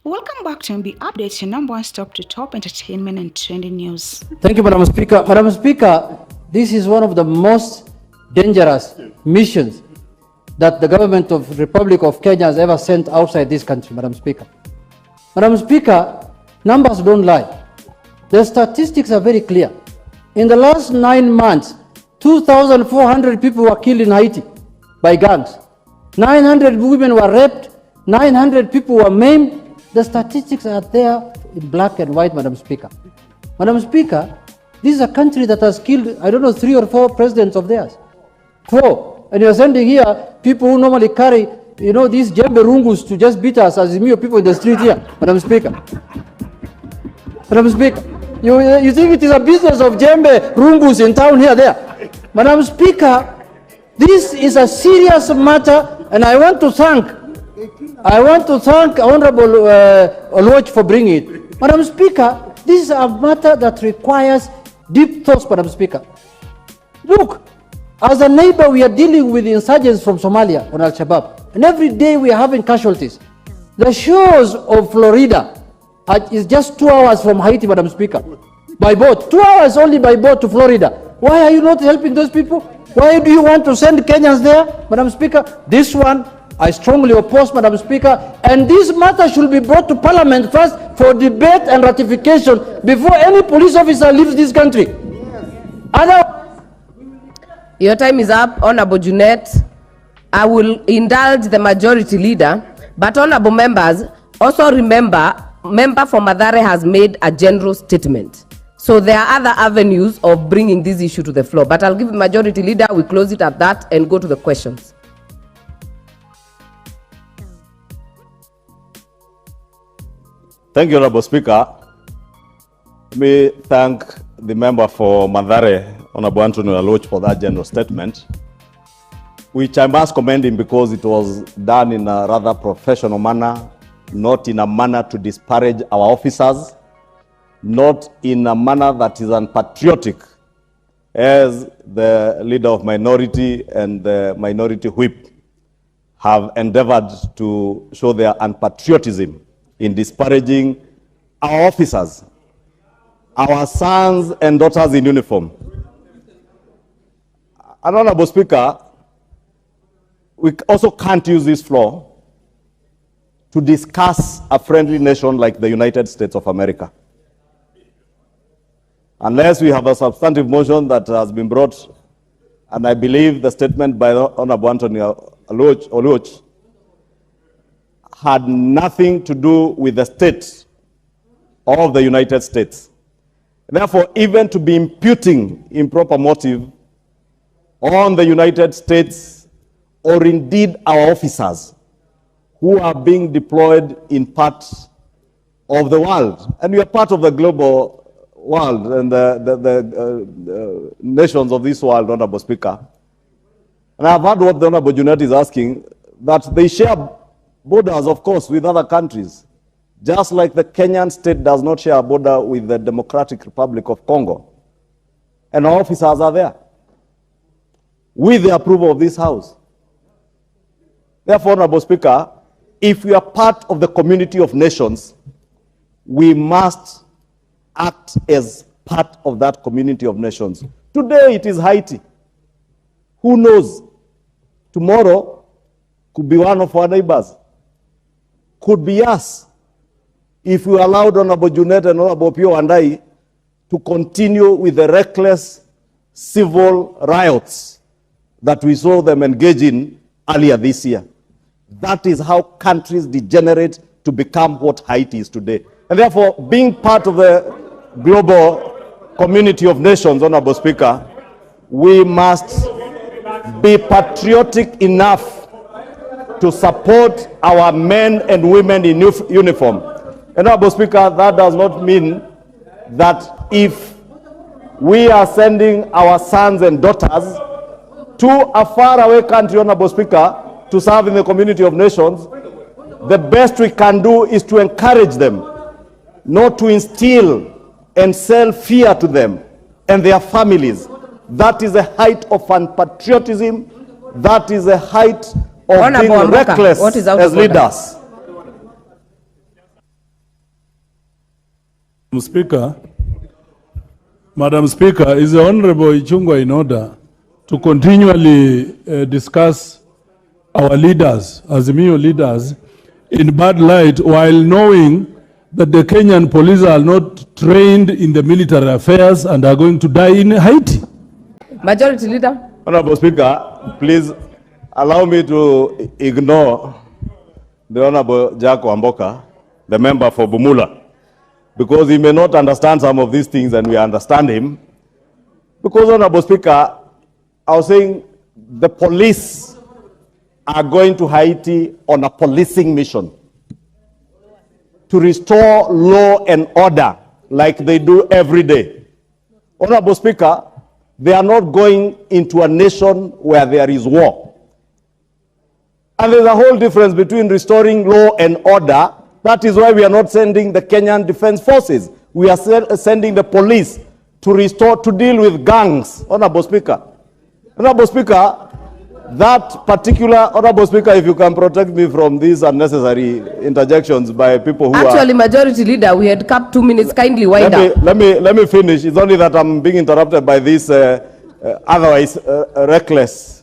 Welcome back to MB Updates, your number one stop to top entertainment and trending news. Thank you, Madam Speaker. Madam Speaker, this is one of the most dangerous missions that the government of the Republic of Kenya has ever sent outside this country, Madam Speaker. Madam Speaker, numbers don't lie. The statistics are very clear. In the last 9 months, 2,400 people were killed in Haiti by gangs. 900 women were raped. 900 people were maimed. The statistics are there in black and white, Madam Speaker. Madam Speaker, this is a country that has killed, I don't know, 3 or 4 presidents of theirs. 4. And you're sending here people who normally carry, these jembe rungus to just beat us as people in the street here, Madam Speaker. Madam Speaker, you think it is a business of jembe rungus in town here, there? Madam Speaker, this is a serious matter, and I want to thank Honorable Oluoch for bringing it. Madam Speaker, this is a matter that requires deep thoughts, Madam Speaker. Look, as a neighbor, we are dealing with insurgents from Somalia on Al-Shabaab, and every day we are having casualties. The shores of Florida is just 2 hours from Haiti, Madam Speaker, by boat. 2 hours only by boat to Florida. Why are you not helping those people? Why do you want to send Kenyans there, Madam Speaker? This one, I strongly oppose, Madam Speaker, and this matter should be brought to Parliament first for debate and ratification before any police officer leaves this country. Your time is up, Honorable JUNET. I will indulge the majority leader, but honorable members, also remember, member for Mathare has made a general statement. So there are other avenues of bringing this issue to the floor, but I'll give the majority leader, we close it at that and go to the questions. Thank you, Honorable Speaker. Let me thank the member for Mathare, Honorable Anthony Oluoch, for that general statement, which I must commend him because it was done in a rather professional manner, not in a manner to disparage our officers, not in a manner that is unpatriotic, as the leader of minority and the minority whip have endeavored to show their unpatriotism in disparaging our officers, our sons and daughters in uniform. And Honorable Speaker, we also can't use this floor to discuss a friendly nation like the United States of America, unless we have a substantive motion that has been brought, and I believe the statement by Honorable Anthony Oluoch had nothing to do with the state of the United States. Therefore, even to be imputing improper motive on the United States or indeed our officers who are being deployed in parts of the world, and we are part of the global world and the nations of this world, Honorable Speaker. And I've heard what the Honorable JUNET is asking, that they share borders, of course, with other countries, just like the Kenyan state does not share a border with the Democratic Republic of Congo. And our officers are there, with the approval of this House. Therefore, Honorable Speaker, if we are part of the community of nations, we must act as part of that community of nations. Today it is Haiti. Who knows? Tomorrow could be one of our neighbors. Could be us, if we allowed Honorable JUNET and Honorable Pio and I to continue with the reckless civil riots that we saw them engage in earlier this year. That is how countries degenerate to become what Haiti is today. And therefore, being part of the global community of nations, Honorable Speaker, we must be patriotic enough to support our men and women in uniform. And Honorable Speaker, that does not mean that if we are sending our sons and daughters to a faraway country, Honorable Speaker, to serve in the community of nations, the best we can do is to encourage them, not to instill and sell fear to them and their families. That is a height of unpatriotism. That is a height of being reckless as leaders. Madam Speaker, is the Honorable Ichungwa in order to continually discuss our leaders, Azimio leaders, in bad light while knowing that the Kenyan police are not trained in the military affairs and are going to die in Haiti? Majority Leader. Honorable Speaker, please allow me to ignore the Honorable Jack Wamboka, the member for Bumula, because he may not understand some of these things and we understand him. Because, Honorable Speaker, I was saying the police are going to Haiti on a policing mission to restore law and order like they do every day. Honorable Speaker, they are not going into a nation where there is war. And there's a whole difference between restoring law and order. That is why we are not sending the Kenyan Defense Forces. We are sending the police to restore, to deal with gangs, Honorable Speaker. Honorable Speaker, that particular, Honorable Speaker, if you can protect me from these unnecessary interjections by people who Actually, Majority Leader, we had capped 2 minutes. Kindly wind up. Let me finish. It's only that I'm being interrupted by this otherwise reckless